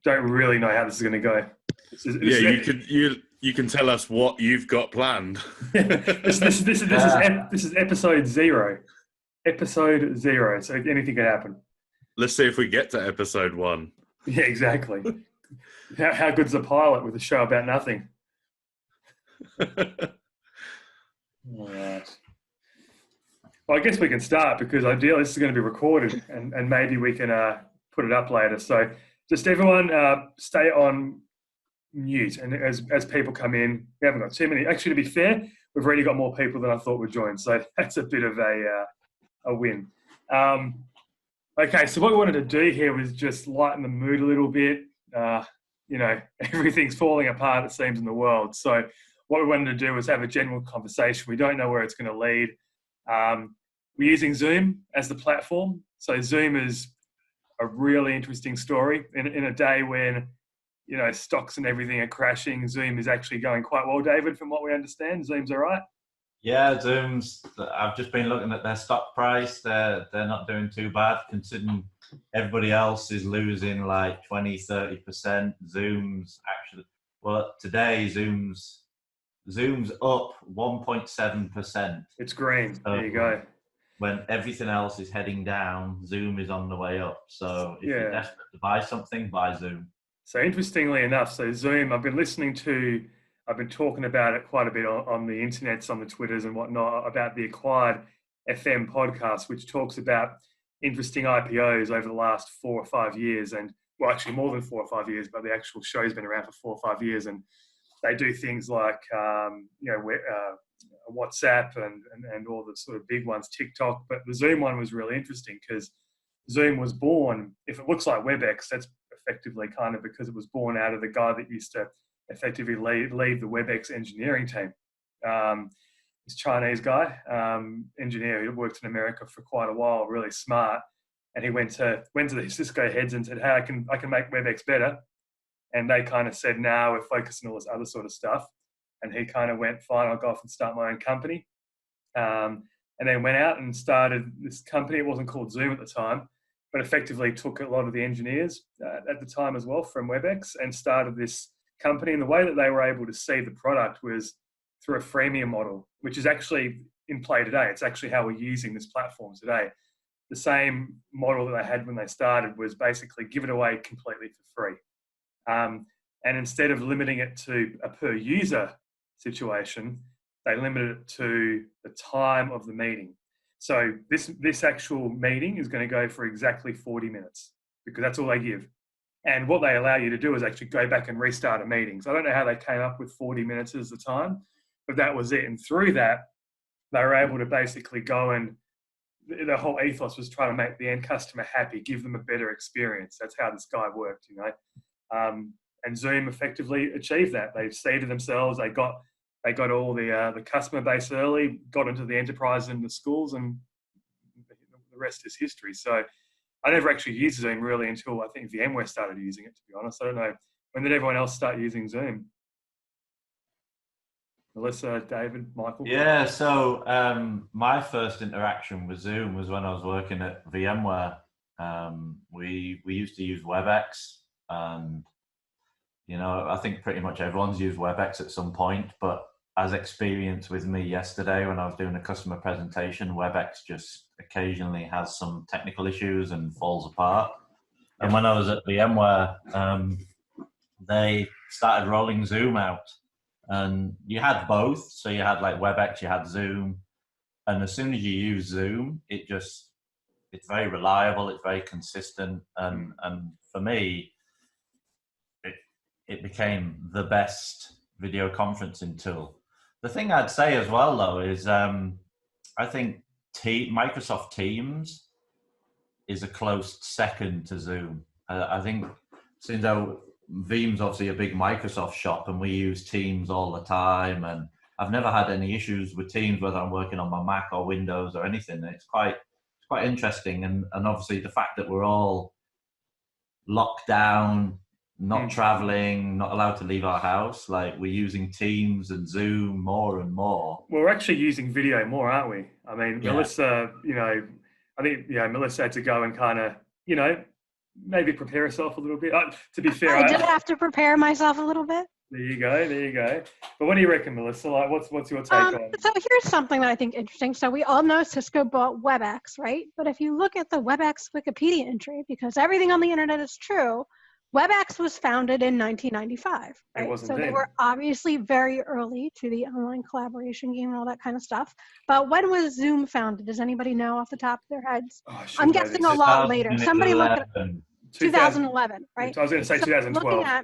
don't really know how this is going to go. Yeah, you can tell us what you've got planned. This is episode 0. Episode 0. So anything could happen. Let's see if we get to episode 1. Yeah, exactly. How good's the pilot with a show about nothing? All right. Well, I guess we can start because ideally this is going to be recorded and maybe we can put it up later. So just everyone stay on mute. And as people come in, we haven't got too many. Actually, to be fair, we've already got more people than I thought would join. So that's a bit of a win. Okay, so what we wanted to do here was just lighten the mood a little bit. Everything's falling apart, it seems, in the world. So what we wanted to do was have a general conversation. We don't know where it's going to lead. We're using Zoom as the platform. So Zoom is a really interesting story. In a day when, stocks and everything are crashing, Zoom is actually going quite well, David, from what we understand. Zoom's all right? Yeah, I've just been looking at their stock price. They're not doing too bad considering everybody else is losing like 20-30%. Today Zoom's up 1.7%. It's green. There you go. When everything else is heading down, Zoom is on the way up. So if you're desperate to buy something, buy Zoom. So interestingly enough, Zoom, I've been talking about it quite a bit on the internets, on the Twitters and whatnot, about the Acquired FM podcast, which talks about interesting IPOs over the last 4 or 5 years. And well, actually more than 4 or 5 years, but the actual show's been around for 4 or 5 years. And they do things like, WhatsApp and all the sort of big ones, TikTok. But the Zoom one was really interesting because Zoom was born, if it looks like WebEx, that's effectively kind of because it was born out of the guy that used to effectively lead the WebEx engineering team. This Chinese guy, engineer who worked in America for quite a while, really smart. And he went to the Cisco heads and said, hey, I can make WebEx better. And they kind of said, no, we're focusing on all this other sort of stuff. And he kind of went, fine, I'll go off and start my own company. And then went out and started this company. It wasn't called Zoom at the time, but effectively took a lot of the engineers at the time as well from WebEx and started this company. And the way that they were able to see the product was through a freemium model, which is actually in play today. It's actually how we're using this platform today. The same model that they had when they started was basically give it away completely for free. And instead of limiting it to a per user situation, they limited it to the time of the meeting. So this actual meeting is going to go for exactly 40 minutes because that's all they give. And what they allow you to do is actually go back and restart a meeting. So I don't know how they came up with 40 minutes as the time, but that was it. And through that, they were able to basically go and the whole ethos was trying to make the end customer happy, give them a better experience. That's how this guy worked, And Zoom effectively achieved that. They seeded themselves. They got all the customer base early, got into the enterprise and the schools, and the rest is history. So I never actually used Zoom really until I think VMware started using it, to be honest. I don't know. When did everyone else start using Zoom? Melissa, David, Michael? Yeah, so my first interaction with Zoom was when I was working at VMware. We used to use WebEx, and I think pretty much everyone's used WebEx at some point, but as experienced with me yesterday when I was doing a customer presentation, WebEx just occasionally has some technical issues and falls apart. And when I was at VMware, they started rolling Zoom out, and you had both. So you had like WebEx, you had Zoom, and as soon as you use Zoom, it's very reliable, it's very consistent, and for me, it became the best video conferencing tool. The thing I'd say as well, though, is I think Microsoft Teams is a close second to Zoom. I think since Veeam's obviously a big Microsoft shop and we use Teams all the time, and I've never had any issues with Teams, whether I'm working on my Mac or Windows or anything. It's quite interesting, and obviously the fact that we're all locked down, not traveling, not allowed to leave our house, like we're using Teams and Zoom more and more. Well, we're actually using video more, aren't we? I mean, yeah. Melissa, I think, Melissa had to go and kind of, maybe prepare yourself a little bit. To be fair, I did have to prepare myself a little bit. There you go. There you go. But what do you reckon, Melissa? Like, what's your take on? So here's something that I think interesting. So we all know Cisco bought WebEx, right? But if you look at the WebEx Wikipedia entry, because everything on the internet is true, WebEx was founded in 1995, right? It wasn't so they then. were obviously very early to the online collaboration game and all that kind of stuff. But when was Zoom founded? Does anybody know off the top of their heads? Oh, I'm guessing a lot later. Somebody look at 2011, right? I was going to say 2012.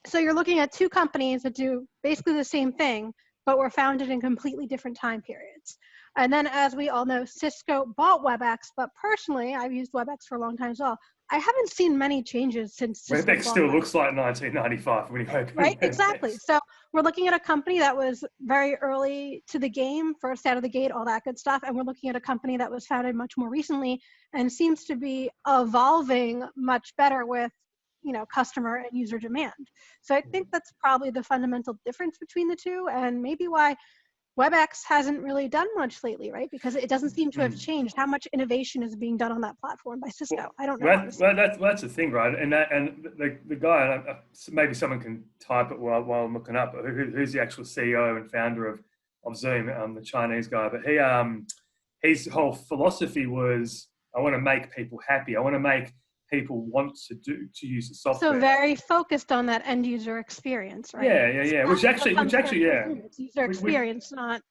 So you're looking at two companies that do basically the same thing, but were founded in completely different time periods. And then, as we all know, Cisco bought WebEx, but personally, I've used WebEx for a long time as well. I haven't seen many changes since Cisco WebEx still looks like 1995 when you open right, WebEx. exactly. So we're looking at a company that was very early to the game, first out of the gate, all that good stuff. And we're looking at a company that was founded much more recently and seems to be evolving much better with, you know, customer and user demand. So I think that's probably the fundamental difference between the two, and maybe why WebEx hasn't really done much lately, right? Because it doesn't seem to have changed. How much innovation is being done on that platform by Cisco? Well, I don't know. That's the thing, right? And the guy, maybe someone can type it while I'm looking up. Who's the actual CEO and founder of Zoom? The Chinese guy, but his whole philosophy was, I want to make people happy. I want to make people want to use the software. So very focused on that end user experience, right? Yeah. Which actually, yeah. It's user experience, not,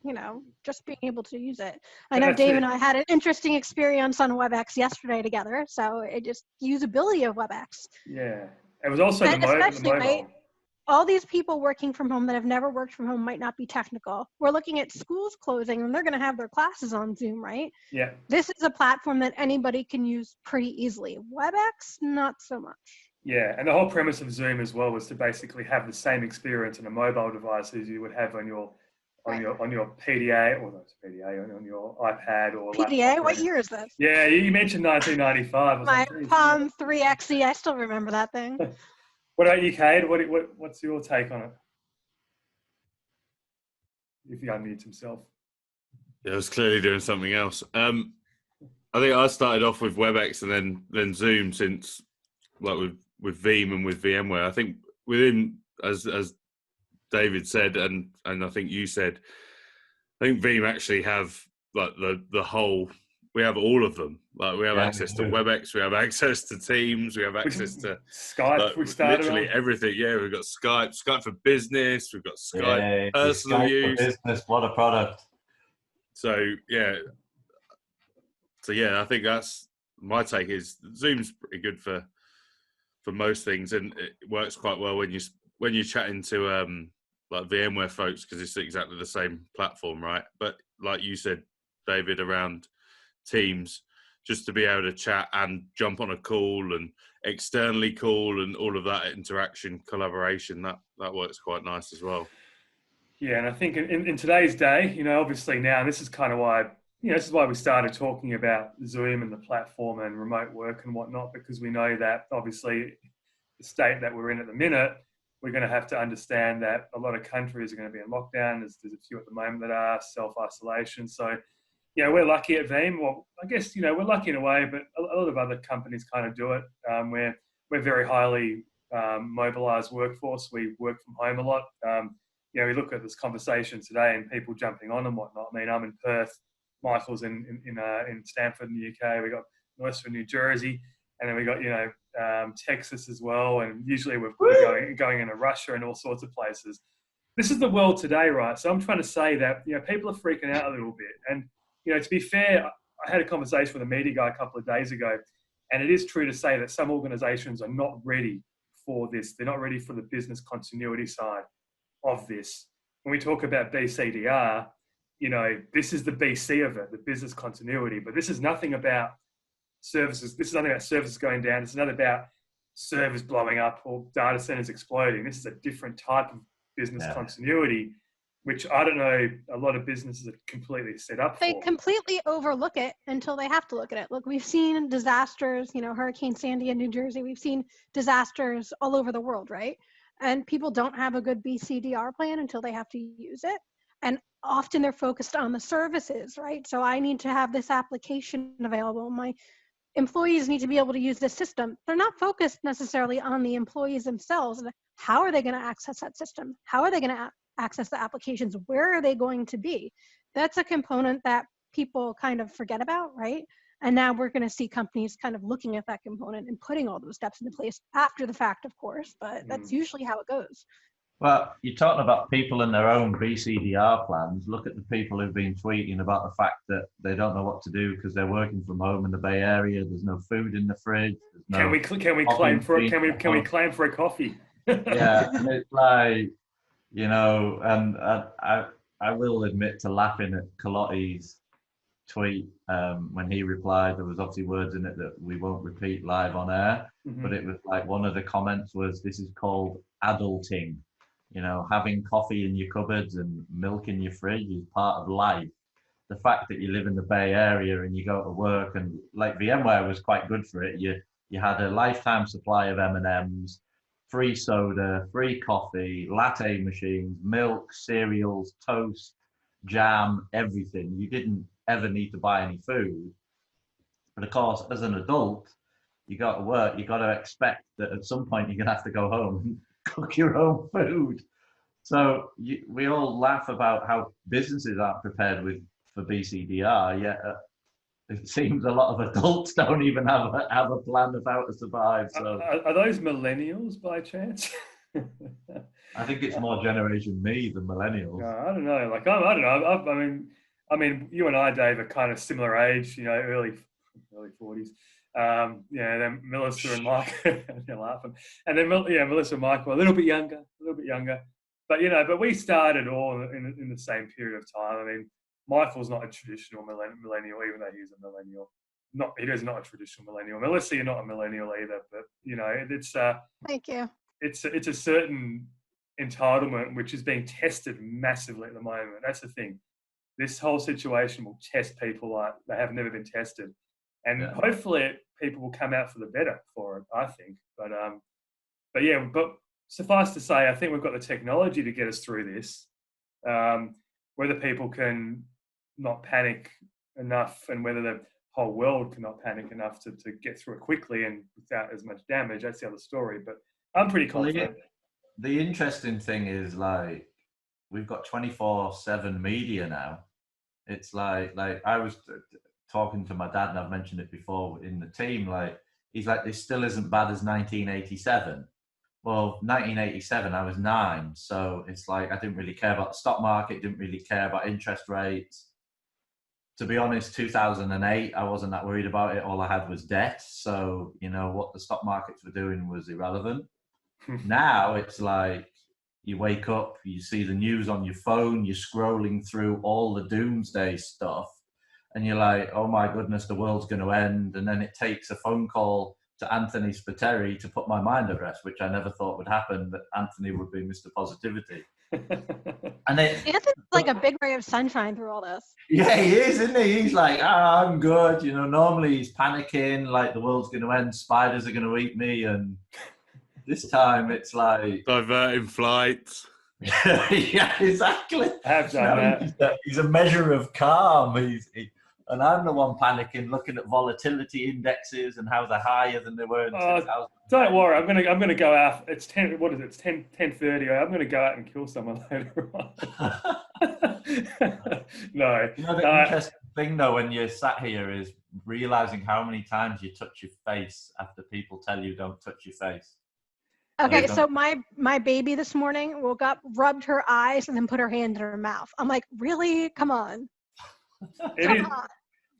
you know, just being able to use it. I know Dave and I had an interesting experience on WebEx yesterday together. So it just usability of WebEx. Yeah, it was also the mobile. Right, all these people working from home that have never worked from home might not be technical. We're looking at schools closing and they're going to have their classes on Zoom, right? Yeah. This is a platform that anybody can use pretty easily. WebEx, not so much. Yeah, and the whole premise of Zoom as well was to basically have the same experience on a mobile device as you would have on your PDA, or not PDA, on your iPad or PDA. Laptop. What year is this? Yeah, you mentioned 1995. My Palm 3XE. I still remember that thing. What about you, Cade? What's your take on it? If he unmutes himself. Yeah, I was clearly doing something else. I think I started off with WebEx and then Zoom, since like with Veeam and with VMware. I think within, as David said, and I think you said, I think Veeam actually have like the whole. We have all of them. Like we have access to WebEx, we have access to Teams, we have access to Skype. Like, we started literally on. Everything. Yeah, we've got Skype for business. We've got Skype personal Skype use. For business, what a product! So yeah, I think that's my take. Is Zoom's pretty good for most things, and it works quite well when you're chatting to like VMware folks, because it's exactly the same platform, right? But like you said, David, around Teams, just to be able to chat and jump on a call and externally call and all of that interaction, collaboration, that works quite nice as well. Yeah, and I think in today's day, you know, obviously now, this is kind of why, you know, this is why we started talking about Zoom and the platform and remote work and whatnot, because we know that obviously the state that we're in at the minute, we're going to have to understand that a lot of countries are going to be in lockdown. There's a few at the moment that are self-isolation. So, you know, we're lucky at Veeam. Well, I guess, you know, we're lucky in a way, but a lot of other companies kind of do it. We're very highly mobilized workforce. We work from home a lot. You know, we look at this conversation today and people jumping on and whatnot. I mean, I'm in Perth. Michael's in Stanford in the UK. We got Western New Jersey, and then we got, you know, Texas as well. And usually we're going into Russia and all sorts of places. This is the world today, right? So I'm trying to say that, you know, people are freaking out a little bit. And, you know, to be fair, I had a conversation with a media guy a couple of days ago, and it is true to say that some organizations are not ready for this. They're not ready for the business continuity side of this. When we talk about BCDR, you know, this is the BC of it, the business continuity, but this is nothing about services. This is nothing about services going down. It's not about servers blowing up or data centers exploding. This is a different type of business continuity, which I don't know, a lot of businesses are completely set up for. They completely overlook it until they have to look at it. Look, we've seen disasters, you know, Hurricane Sandy in New Jersey. We've seen disasters all over the world, right? And people don't have a good BCDR plan until they have to use it. And often they're focused on the services, right? So I need to have this application available. My employees need to be able to use this system. They're not focused necessarily on the employees themselves. How are they going to access that system? How are they going to access the applications? Where are they going to be? That's a component that people kind of forget about, right? And now we're going to see companies kind of looking at that component and putting all those steps into place after the fact, of course, but that's usually how it goes. Well, you're talking about people in their own BCDR plans. Look at the people who've been tweeting about the fact that they don't know what to do because they're working from home in the Bay Area. There's no food in the fridge. Can we claim for we claim for a coffee? Yeah, and it's like, you know, and I will admit to laughing at Colotti's tweet when he replied. There was obviously words in it that we won't repeat live on air, but it was like one of the comments was, "This is called adulting." You know, having coffee in your cupboards and milk in your fridge is part of life. The fact that you live in the Bay Area and you go to work, and like VMware was quite good for it. You had a lifetime supply of M&Ms, free soda, free coffee, latte machines, milk, cereals, toast, jam, everything. You didn't ever need to buy any food. But of course, as an adult, you got to work. You got to expect that at some point you're gonna have to go home and cook your own food. So we all laugh about how businesses aren't prepared for BCDR, yet it seems a lot of adults don't even have a plan of how to survive. So are those millennials by chance? I think it's more Generation Me than millennials. No, I don't know. Like I don't know. I mean, you and I, Dave, are kind of similar age. You know, early 40s. Yeah, then Melissa and Mike, they're laughing, and then Melissa and Mike were a little bit younger, but you know, but we started all in the same period of time. I mean, Michael's not a traditional millennial, even though he's a millennial. He is not a traditional millennial. Melissa, you're not a millennial either, but you know, it's thank you. It's a certain entitlement which is being tested massively at the moment. That's the thing. This whole situation will test people like they have never been tested. And hopefully people will come out for the better for it, I think. But suffice to say, I think we've got the technology to get us through this. Whether people can not panic enough and whether the whole world cannot panic enough to get through it quickly and without as much damage, that's the other story. But I'm pretty confident. The interesting thing is, like, we've got 24/7 media now. It's like I was talking to my dad, and I've mentioned it before in the team, like, he's like, this still isn't bad as 1987. Well, 1987, I was 9. So it's like, I didn't really care about the stock market, didn't really care about interest rates. To be honest, 2008, I wasn't that worried about it. All I had was debt. So, you know, what the stock markets were doing was irrelevant. Now it's like, you wake up, you see the news on your phone, you're scrolling through all the doomsday stuff, and you're like, oh my goodness, the world's going to end. And then it takes a phone call to Anthony Spiteri to put my mind at rest, which I never thought would happen, that Anthony would be Mr. Positivity. And Anthony's like a big ray of sunshine through all this. Yeah, he is, isn't he? He's like, I'm good. You know, normally he's panicking, like the world's going to end, spiders are going to eat me. And this time it's like... diverting flights. Yeah, exactly. I have done that. He's a measure of calm. And I'm the one panicking, looking at volatility indexes and how they're higher than they were in 2000. Don't worry, I'm gonna go out. It's 10. What is it? It's 10:30. I'm gonna go out and kill someone later on. No. You know, the interesting thing though, when you're sat here, is realizing how many times you touch your face after people tell you don't touch your face. Okay, so my baby this morning woke up, rubbed her eyes, and then put her hand in her mouth. I'm like, really? Come on.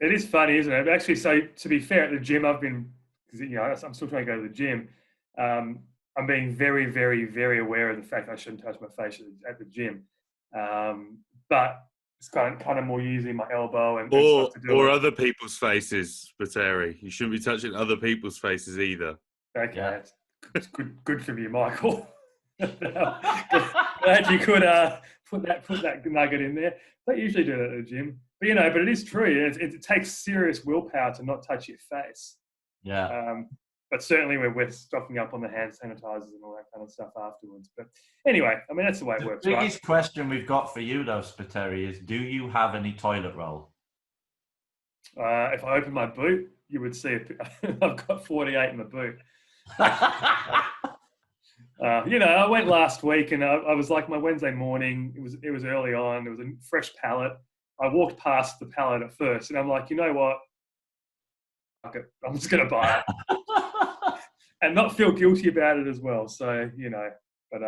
It is funny, isn't it? Actually, so to be fair, at the gym, I'm still trying to go to the gym. I'm being very, very, very aware of the fact I shouldn't touch my face at the gym. But it's kind of more using my elbow and stuff to do or it. other people's faces, Spiteri. You shouldn't be touching other people's faces either. Okay, it's good from you, Michael. Glad you could put that nugget in there. They usually do that at the gym. But, you know, but it is true. It takes serious willpower to not touch your face. Yeah. But certainly we're stocking up on the hand sanitizers and all that kind of stuff afterwards. But anyway, I mean, that's the way it works. The biggest question we've got for you, though, Spiteri, is do you have any toilet roll? If I open my boot, you would see. I've got 48 in the boot. I went last week, and I was like, my Wednesday morning. It was early on. It was a fresh pallet. I walked past the pallet at first, and I'm like, you know what? Fuck it. I'm just going to buy it, and not feel guilty about it as well. So but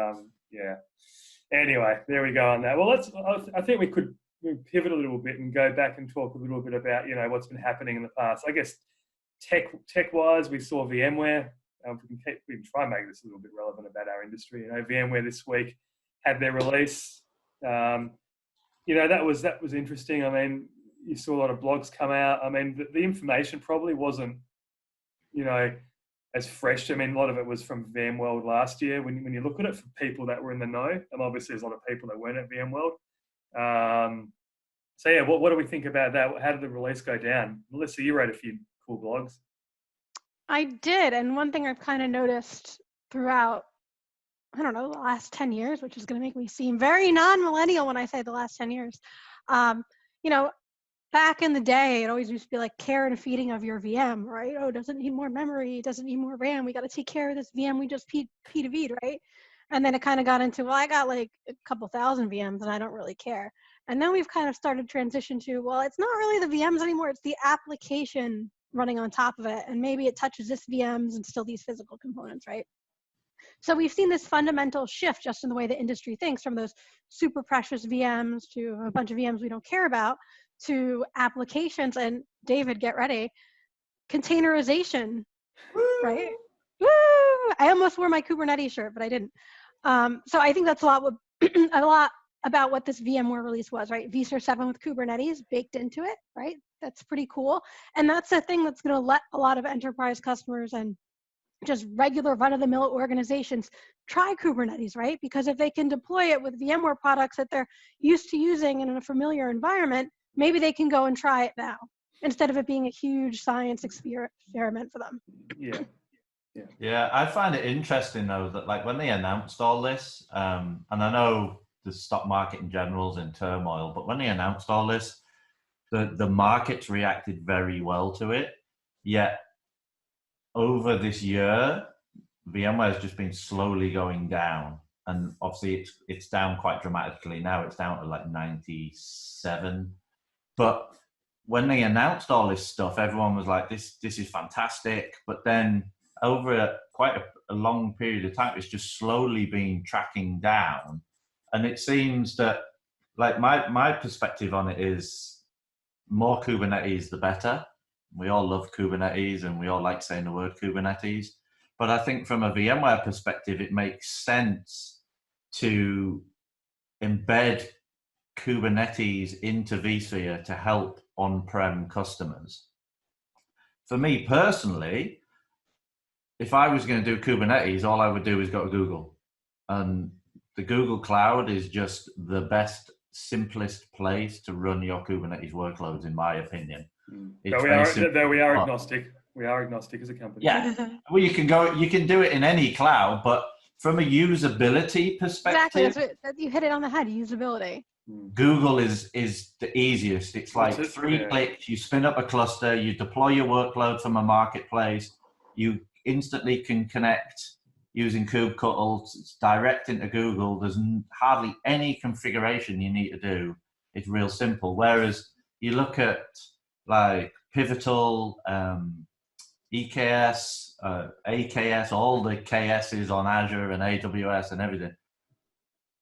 yeah. Anyway, there we go on that. Well, I think we could pivot a little bit and go back and talk a little bit about what's been happening in the past. I guess tech wise, we saw VMware. We can try and make this a little bit relevant about our industry. VMware this week had their release. That was interesting. I mean, you saw a lot of blogs come out. I mean, the information probably wasn't, as fresh. I mean, a lot of it was from VMworld last year. When you look at it for people that were in the know, and obviously there's a lot of people that weren't at VMworld. So yeah, what do we think about that? How did the release go down? Melissa, you wrote a few cool blogs. I did, and one thing I've kind of noticed throughout, I don't know, the last 10 years, which is going to make me seem very non-millennial when I say the last 10 years. Back in the day, it always used to be like care and feeding of your VM, right? Oh, it doesn't need more memory, it doesn't need more RAM. We got to take care of this VM we just P2V'd, right? And then it kind of got into, well, I got like a couple thousand VMs and I don't really care. And then we've kind of started transition to, well, it's not really the VMs anymore, it's the application running on top of it. And maybe it touches this VMs and still these physical components, right? So we've seen this fundamental shift just in the way the industry thinks, from those super precious VMs to a bunch of VMs we don't care about, to applications. And David, get ready, containerization, right? Woo! I almost wore my Kubernetes shirt, but I didn't. So I think that's a lot about what this VMware release was, right? vSphere 7 with Kubernetes baked into it, right? That's pretty cool. And that's the thing that's going to let a lot of enterprise customers and just regular run-of-the-mill organizations try Kubernetes, right? Because if they can deploy it with VMware products that they're used to using in a familiar environment, maybe they can go and try it now, instead of it being a huge science experiment for them. Yeah, I find it interesting though that like when they announced all this, and I know the stock market in general is in turmoil, but when they announced all this, the markets reacted very well to it. Yet over this year, VMware has just been slowly going down, and obviously it's down quite dramatically now. It's down to like 97. But when they announced all this stuff, everyone was like, "This is fantastic." But then over quite a long period of time, it's just slowly been tracking down. And it seems that, like, my perspective on it is more Kubernetes, the better. We all love Kubernetes and we all like saying the word Kubernetes. But I think from a VMware perspective, it makes sense to embed Kubernetes into vSphere to help on-prem customers. For me personally, if I was going to do Kubernetes, all I would do is go to Google. And the Google Cloud is just the best, simplest place to run your Kubernetes workloads, in my opinion. We are agnostic. We are agnostic as a company. Yeah. Well, you can do it in any cloud, but from a usability perspective, exactly, you hit it on the head. Usability. Google is the easiest. It's like 3 clicks. You spin up a cluster. You deploy your workload from a marketplace. You instantly can connect using kubectl. It's direct into Google. There's hardly any configuration you need to do. It's real simple. Whereas you look at like Pivotal, EKS, AKS, all the KSs on Azure and AWS and everything,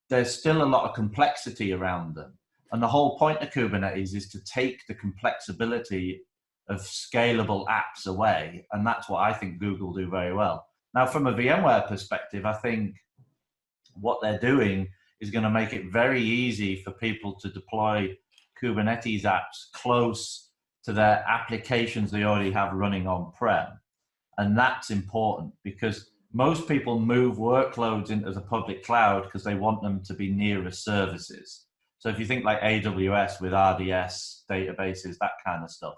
there's still a lot of complexity around them. And the whole point of Kubernetes is to take the complexity of scalable apps away. And that's what I think Google do very well. Now, from a VMware perspective, I think what they're doing is going to make it very easy for people to deploy Kubernetes apps close to their applications they already have running on-prem. And that's important because most people move workloads into the public cloud because they want them to be nearer services. So if you think like AWS with RDS, databases, that kind of stuff,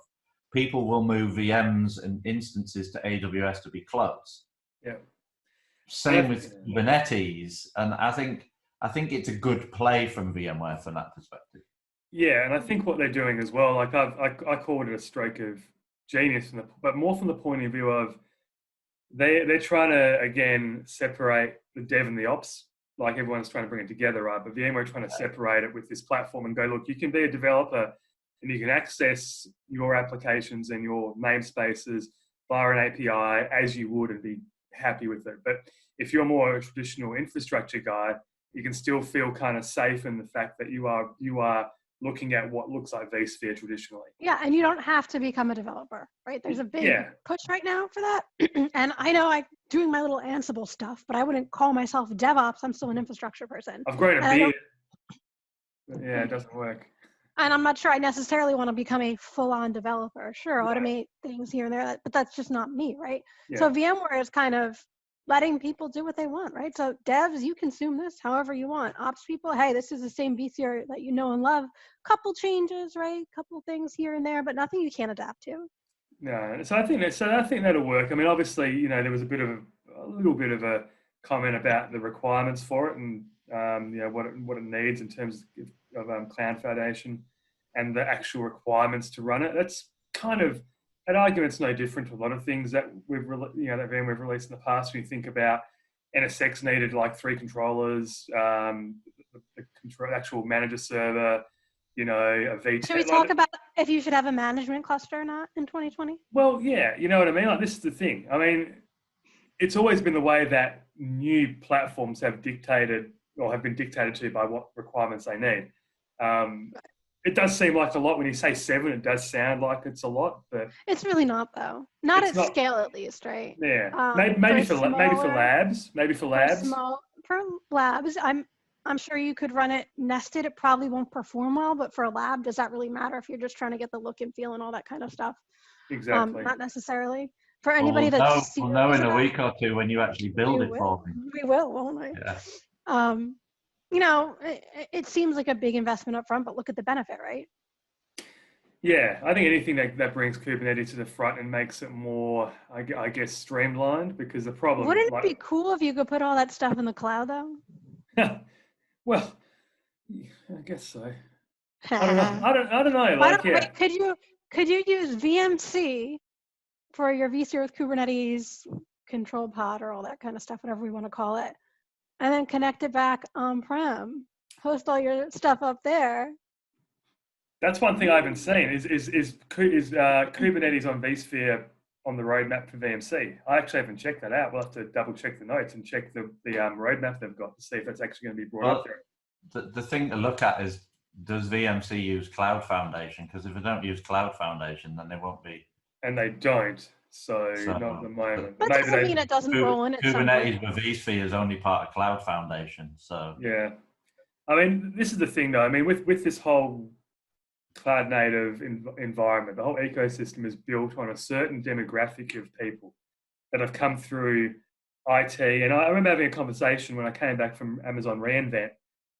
people will move VMs and instances to AWS to be close. Yeah. Same with Kubernetes. And I think it's a good play from VMware from that perspective. Yeah, and I think what they're doing as well, like I called it a stroke of genius, but more from the point of view of they're trying to, again, separate the dev and the ops. Like everyone's trying to bring it together, right? But VMware trying to separate it with this platform and go, look, you can be a developer and you can access your applications and your namespaces via an API as you would and be happy with it. But if you're more a traditional infrastructure guy, you can still feel kind of safe in the fact that you are looking at what looks like vSphere traditionally. Yeah, and you don't have to become a developer, right? There's a big push right now for that. And I know I'm doing my little Ansible stuff, but I wouldn't call myself DevOps. I'm still an infrastructure person. I've grown a beard. Yeah, it doesn't work. And I'm not sure I necessarily want to become a full-on developer. Sure, automate things here and there, but that's just not me, right? Yeah. So VMware is kind of letting people do what they want, right? So devs, you consume this however you want. Ops people, hey, this is the same VCR that you know and love. Couple changes, right? Couple things here and there, but nothing you can't adapt to. No, so I think that'll work. I mean, obviously, you know, there was a little bit of a comment about the requirements for it and you know what it needs in terms of Cloud Foundation and the actual requirements to run it. That's kind of an argument's no different to a lot of things that that VMware released in the past. When you think about NSX needed like 3 controllers, the actual manager server, you know, a V10. Should we talk about if you should have a management cluster or not in 2020? Well, yeah, you know what I mean? Like, this is the thing. I mean, it's always been the way that new platforms have dictated or have been dictated to by what requirements they need. It does seem like a lot. When you say 7, it does sound like it's a lot, but it's really not, though. Not at scale, at least, right? Yeah, maybe for labs. For labs, I'm sure you could run it nested. It probably won't perform well, but for a lab, does that really matter if you're just trying to get the look and feel and all that kind of stuff? Exactly. Not necessarily. For anybody that's we'll know in a week or 2 when you actually build it for me. We will, won't we? Yeah. You know, it seems like a big investment up front, but look at the benefit, right? Yeah, I think anything that brings Kubernetes to the front and makes it more, I guess, streamlined, because the problem... Wouldn't it be cool if you could put all that stuff in the cloud, though? Well, I guess so. I don't know. Like, could you use VMC for your vSphere with Kubernetes control pod or all that kind of stuff, whatever we want to call it, and then connect it back on-prem, host all your stuff up there? That's one thing I haven't seen is Kubernetes on vSphere on the roadmap for VMC. I actually haven't checked that out. We'll have to double check the notes and check the roadmap they've got to see if that's actually going to be brought up there. The thing to look at is, does VMC use Cloud Foundation? Because if they don't use Cloud Foundation, then they won't be. And they don't. So not at the moment. That doesn't mean it doesn't roll in at some point. Kubernetes with vSphere is only part of Cloud Foundation. So yeah, I mean, this is the thing though. I mean, with this whole cloud native environment, the whole ecosystem is built on a certain demographic of people that have come through IT. And I remember having a conversation when I came back from Amazon reInvent.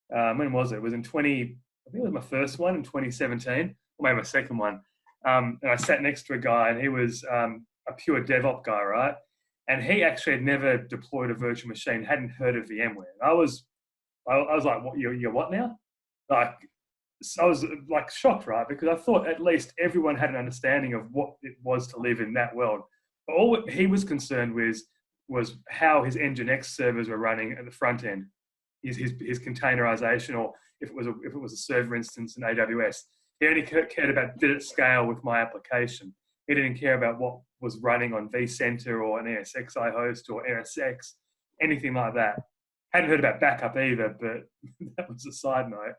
When was it? It was in I think it was my first one in 2017, or maybe my second one. And I sat next to a guy, and he was a pure DevOps guy, right? And he actually had never deployed a virtual machine, hadn't heard of VMware. And I was like, "What? You're what now?" Like, I was like shocked, right? Because I thought at least everyone had an understanding of what it was to live in that world. But all he was concerned with was how his Nginx servers were running at the front end, his containerization, or if it was a server instance in AWS. He only cared about, did it scale with my application? He didn't care about what was running on vCenter or an ESXi host or NSX, anything like that. Hadn't heard about backup either, but that was a side note.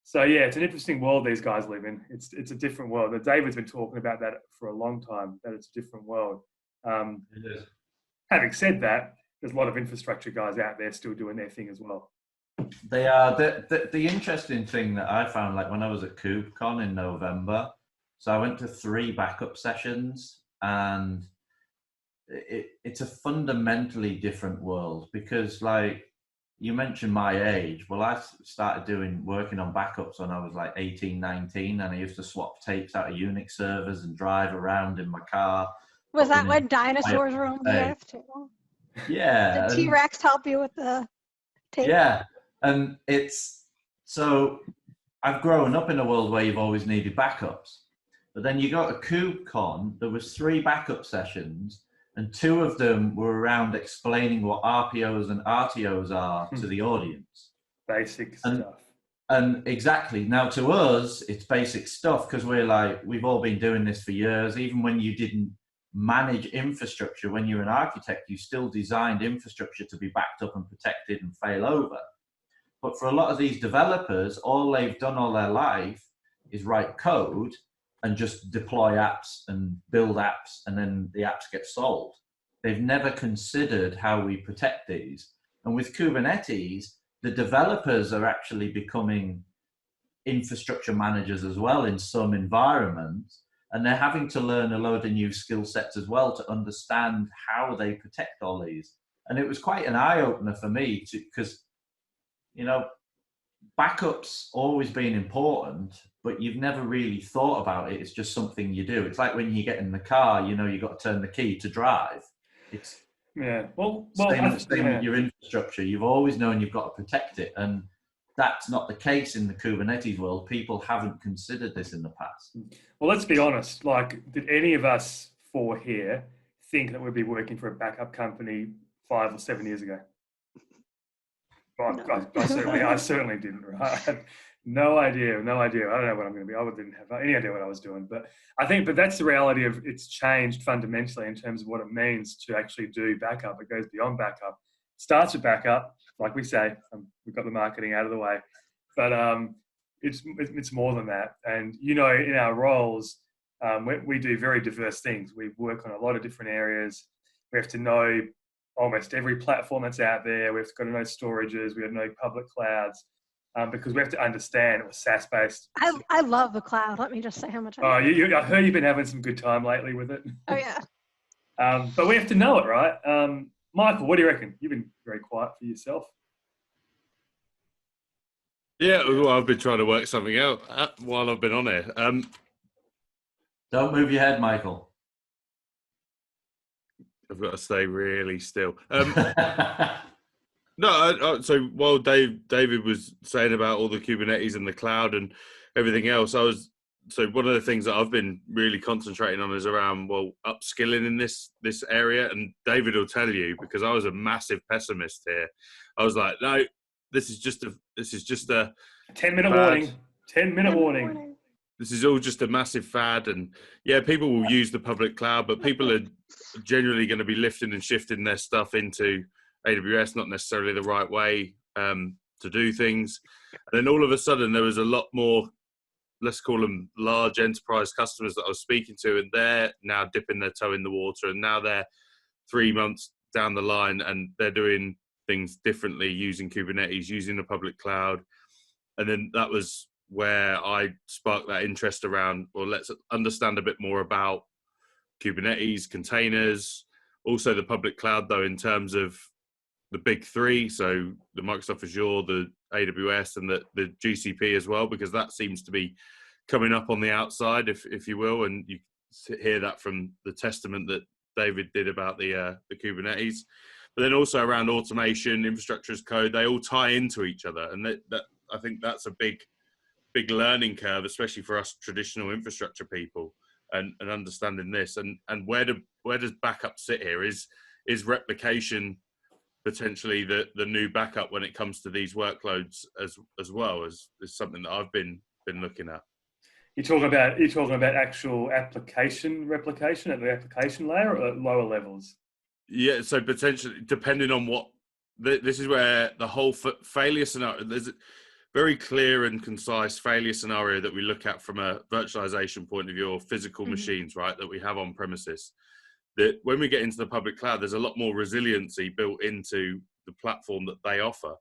So yeah, it's an interesting world these guys live in. It's a different world. David's been talking about that for a long time, that it's a different world. It is. Having said that, there's a lot of infrastructure guys out there still doing their thing as well. They are. The interesting thing that I found, like when I was at KubeCon in November, so I went to 3 backup sessions, and it's a fundamentally different world, because like you mentioned my age. Well, I started working on backups when I was like 18, 19, and I used to swap tapes out of Unix servers and drive around in my car. Was that when dinosaurs were on the earth too? Yeah. Did T-Rex help you with the tape? Yeah. And so I've grown up in a world where you've always needed backups. But then you got a KubeCon, there was 3 backup sessions, and 2 of them were around explaining what RPOs and RTOs are to the audience. Basic stuff. And exactly. Now to us, it's basic stuff because we've all been doing this for years. Even when you didn't manage infrastructure, when you're an architect, you still designed infrastructure to be backed up and protected and fail over. But for a lot of these developers, all they've done all their life is write code and just deploy apps and build apps, and then the apps get sold. They've never considered how we protect these. And with Kubernetes, the developers are actually becoming infrastructure managers as well in some environments, and they're having to learn a load of new skill sets as well to understand how they protect all these. And it was quite an eye-opener for me because, you know, backups always been important, but you've never really thought about it. It's just something you do. It's like when you get in the car, you know, you've got to turn the key to drive. It's same with your infrastructure. You've always known you've got to protect it. And that's not the case in the Kubernetes world. People haven't considered this in the past. Well, let's be honest. Like, did any of us 4 here think that we'd be working for a backup company 5 or 7 years ago? I certainly didn't, right? No idea. I don't know what I'm going to be. I didn't have any idea what I was doing. But that's the reality of it's changed fundamentally in terms of what it means to actually do backup. It goes beyond backup. It starts with backup, like we say. We've got the marketing out of the way. But it's more than that. And, you know, in our roles, we do very diverse things. We work on a lot of different areas. We have to know almost every platform that's out there. We've got to know storages. We have to know public clouds because we have to understand it was SaaS-based. I love the cloud. Let me just say how much I love it. I heard you've been having some good time lately with it. Oh, yeah. But we have to know it, right? Michael, what do you reckon? You've been very quiet for yourself. Yeah, well, I've been trying to work something out while I've been on here. Don't move your head, Michael. I've got to stay really still. So while David was saying about all the Kubernetes and the cloud and everything else, so one of the things that I've been really concentrating on is around, upskilling in this area. And David will tell you, because I was a massive pessimist here. I was like, no, this is just a 10-minute warning. 10-minute warning. This is all just a massive fad, and yeah, people will use the public cloud, but people are generally going to be lifting and shifting their stuff into AWS, not necessarily the right way to do things. And then all of a sudden, there was a lot more, let's call them large enterprise customers that I was speaking to, and they're now dipping their toe in the water, and now they're 3 months down the line, and they're doing things differently using Kubernetes, using the public cloud. And then that was where I sparked that interest around, let's understand a bit more about Kubernetes, containers, also the public cloud, though, in terms of the big 3, so the Microsoft Azure, the AWS, and the GCP as well, because that seems to be coming up on the outside, if you will, and you hear that from the testament that David did about the Kubernetes. But then also around automation, infrastructure as code, they all tie into each other, and that I think that's a big learning curve, especially for us traditional infrastructure people, and understanding this. And where does backup sit here? Is replication potentially the new backup when it comes to these workloads as well as something that I've been looking at? You're talking about actual application replication at the application layer or at lower levels? Yeah, so potentially depending on what this is where the whole failure scenario, there's a very clear and concise failure scenario that we look at from a virtualization point of view, or physical machines, right, that we have on premises. That when we get into the public cloud, there's a lot more resiliency built into the platform that they offer.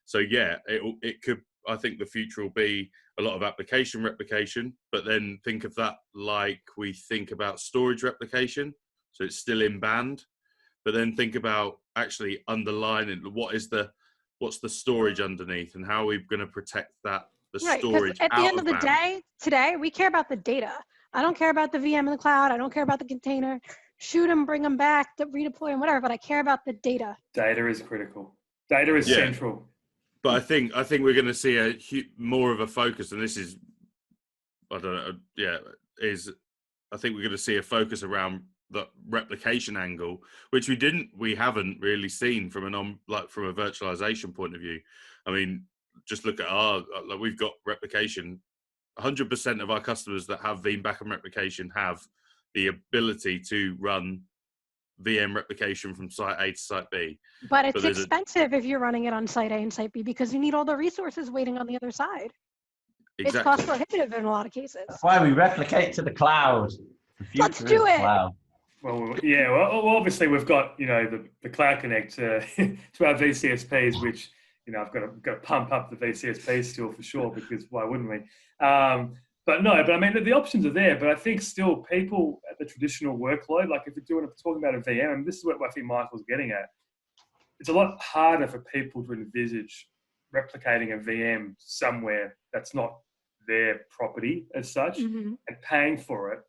So yeah, it could, I think the future will be a lot of application replication, but then think of that like we think about storage replication. So it's still in band, but then think about actually underlining what's the storage underneath, and how are we going to protect that, the storage at the end of the band. day, today, we care about the data. I don't care about the VM in the cloud. I don't care about the container. Shoot them, bring them back, redeploy them, whatever, but I care about the data. Data is critical. Data is central. But I think we're going to see more of a focus, and this is, I don't know, is I think we're going to see a focus around the replication angle, which we haven't really seen from from a virtualization point of view. I mean, just look at we've got replication. 100% of our customers that have Veeam backup replication have the ability to run VM replication from site A to site B. But it's expensive if you're running it on site A and site B because you need all the resources waiting on the other side. Exactly. It's cost prohibitive in a lot of cases. That's why we replicate to the cloud. The future Let's do it. Cloud. Well, yeah. Well, obviously we've got the Cloud Connect to our VCSPs, which I've got to pump up the VCSPs still for sure, because why wouldn't we? But I mean the options are there. But I think still people at the traditional workload, like if you're talking about a VM, and this is what I think Michael's getting at, it's a lot harder for people to envisage replicating a VM somewhere that's not their property as such, and paying for it,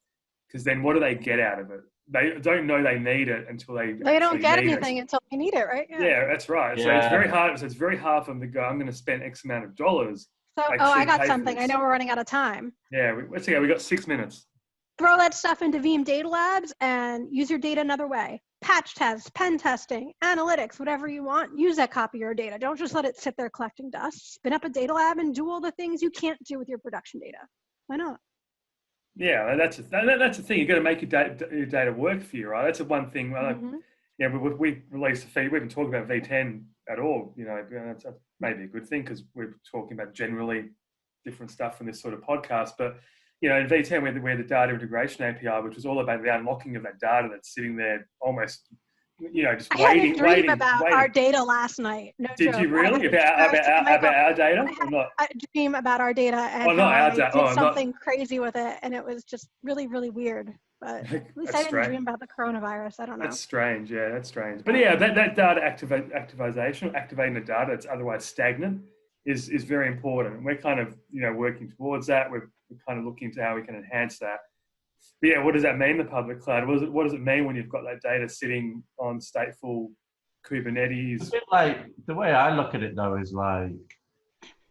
because then what do they get out of it? They don't know they need it until they don't get anything until they need it, right? Yeah, that's right. Yeah. So it's very hard. So it's very hard for them to go, I'm going to spend X amount of dollars. So, I got something. I know we're running out of time. Yeah, let's see. We got 6 minutes. Throw that stuff into Veeam Data Labs and use your data another way. Patch tests, pen testing, analytics, whatever you want. Use that copy of your data. Don't just let it sit there collecting dust. Spin up a data lab and do all the things you can't do with your production data. Why not? Yeah, that's the thing. You've got to make your data work for you, right? That's the one thing. Yeah, we released a feed. We haven't talked about V10 at all. That's maybe a good thing because we're talking about generally different stuff in this sort of podcast. But in V10, we had the data integration API, which was all about the unlocking of that data that's sitting there almost, just I had a dream about our data last night. No Did joke. you really? About our data? Or not? I had a dream about our data and not our data. did something crazy with it, and it was just really, really weird. But at least I didn't dream about the coronavirus. I don't know. That's strange. Yeah, that's strange. But yeah, that data activation, activating the data that's otherwise stagnant, is very important. And we're kind of working towards that. We're kind of looking into how we can enhance that. But yeah, what does that mean, the public cloud? What does it mean when you've got that data sitting on stateful Kubernetes? It's a bit like, the way I look at it though is like,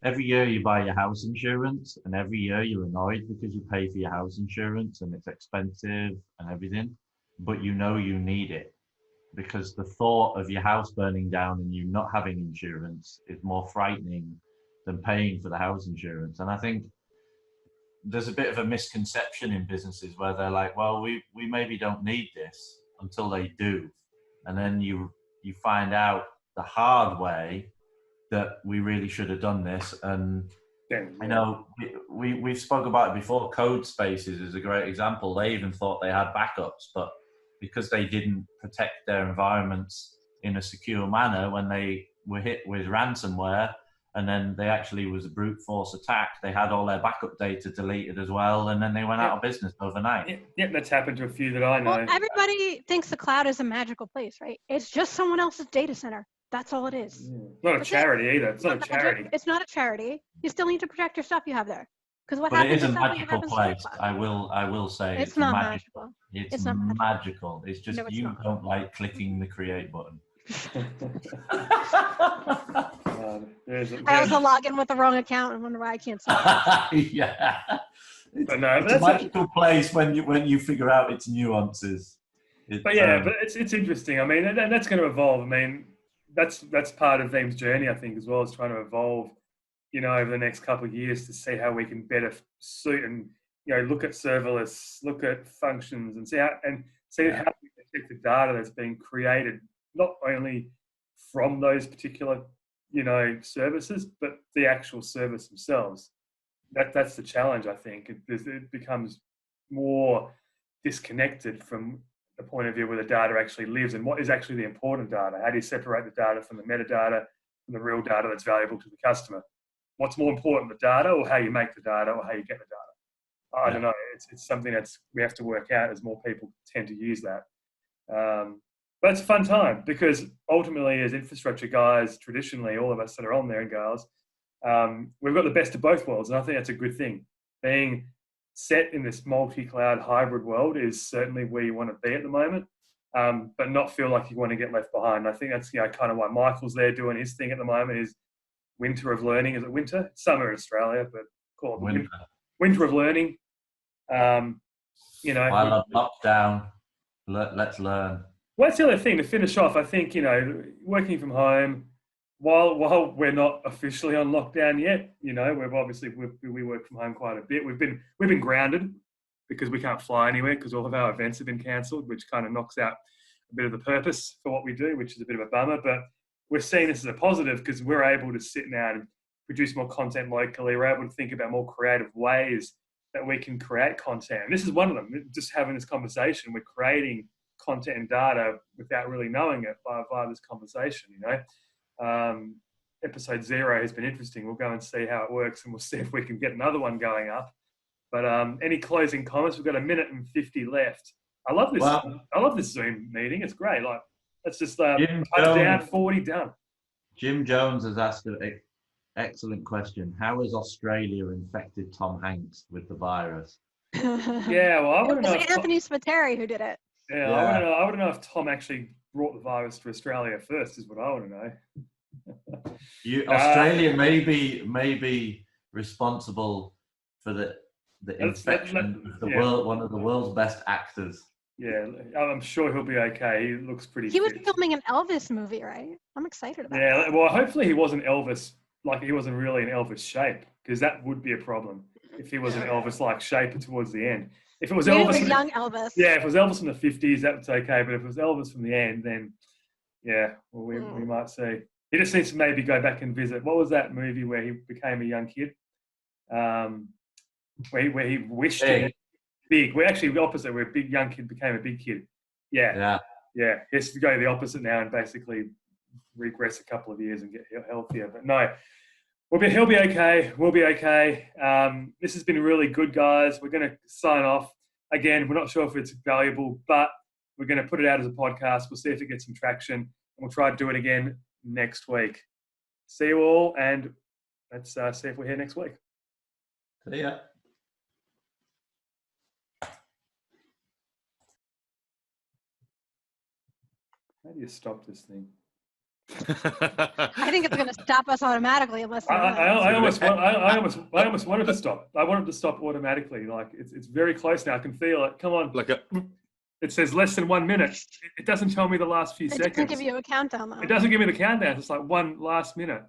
every year you buy your house insurance, and every year you're annoyed because you pay for your house insurance and it's expensive and everything, but you need it, because the thought of your house burning down and you not having insurance is more frightening than paying for the house insurance. And I think there's a bit of a misconception in businesses where they're like, well, we maybe don't need this, until they do. And then you find out the hard way that we really should have done this. And we've spoke about it before. Code Spaces is a great example. They even thought they had backups, but because they didn't protect their environments in a secure manner, when they were hit with ransomware, and then they actually was a brute force attack, they had all their backup data deleted as well, and then they went out of business overnight. Yep, that's happened to a few that I know. Well, everybody thinks the cloud is a magical place, right? It's just someone else's data center. That's all it is. Not a charity either. It's not a charity. It's not a charity. You still need to protect your stuff you have there. Because what but happens it is a magical place. I will say it's not magical. It's not magical. It's just don't like clicking the create button. I also log in with the wrong account and wonder why I can't see it. Yeah. It's a magical place when you figure out its nuances. But it's interesting. I mean, and that's going to evolve. I mean, that's part of Veeam's journey, I think, as well, as trying to evolve, over the next couple of years to see how we can better suit and, look at serverless, look at functions, and see how we protect the data that's being created, not only from those particular, services, but the actual service themselves. That's the challenge, I think. It becomes more disconnected from the point of view where the data actually lives and what is actually the important data. How do you separate the data from the metadata, from the real data that's valuable to the customer? What's more important, the data or how you make the data or how you get the data? I don't know. It's something we have to work out as more people tend to use that. But it's a fun time because ultimately, as infrastructure guys, traditionally, all of us that are on there and girls, we've got the best of both worlds. And I think that's a good thing. Being set in this multi-cloud hybrid world is certainly where you want to be at the moment, but not feel like you want to get left behind. I think that's kind of why Michael's there doing his thing at the moment is winter of learning. Is it winter? It's summer in Australia, but call it winter of learning. You know, I love lockdown. Let's learn. well, that's the other thing to finish off. I think, you know, working from home, while we're not officially on lockdown yet, you know, we work from home quite a bit. We've been grounded because we can't fly anywhere because all of our events have been cancelled, which kind of knocks out a bit of the purpose for what we do, which is a bit of a bummer. But we're seeing this as a positive because we're able to sit now and produce more content locally. We're able to think about more creative ways that we can create content. And this is one of them. Just having this conversation, we're creating content and data without really knowing it via this conversation, you know. Episode 0 has been interesting. We'll go and see how it works, and we'll see if we can get another one going up. But any closing comments? We've got 1 minute and 50 left. I love this. Well, I love this Zoom meeting. It's great. Like, let's just down 40 done. Jim Jones has asked an excellent question. How has Australia infected Tom Hanks with the virus? Yeah, well, I want to know. It was Anthony Spiteri who did it. Yeah, yeah. I want to know if Tom actually brought the virus to Australia first. Is what I want to know. Australia may be responsible for the infection of the world, one of the world's best actors. Yeah, I'm sure he'll be okay. He looks pretty He was fit. filming an Elvis movie, right? I'm excited about Yeah, that. well, hopefully he wasn't Elvis, like he wasn't really in Elvis shape, because that would be a problem if he was in Elvis-like shape towards the end. If it was Maybe Elvis, it was young Elvis. yeah, if it was Elvis from the 50s, that's okay. But if it was Elvis from the end, then yeah, well, we might see. He just needs to maybe go back and visit. What was that movie where he became a young kid? Where he wished to be big. We're actually the opposite. Where a big young kid became a big kid. Yeah. He has to go the opposite now and basically regress a couple of years and get healthier. But no, he'll be okay. We'll be okay. This has been really good, guys. We're going to sign off. Again, we're not sure if it's valuable, but we're going to put it out as a podcast. We'll see if it gets some traction, and we'll try to do it again next week. See you all, and let's see if we're here next week. See ya. How do you stop this thing? I think it's going to stop us automatically unless. I almost wanted to stop. I wanted to stop automatically. Like it's very close now. I can feel it. Come on. It says less than 1 minute. It doesn't tell me the last few seconds. It doesn't give you a countdown though. It doesn't give me the countdown. It's like one last minute.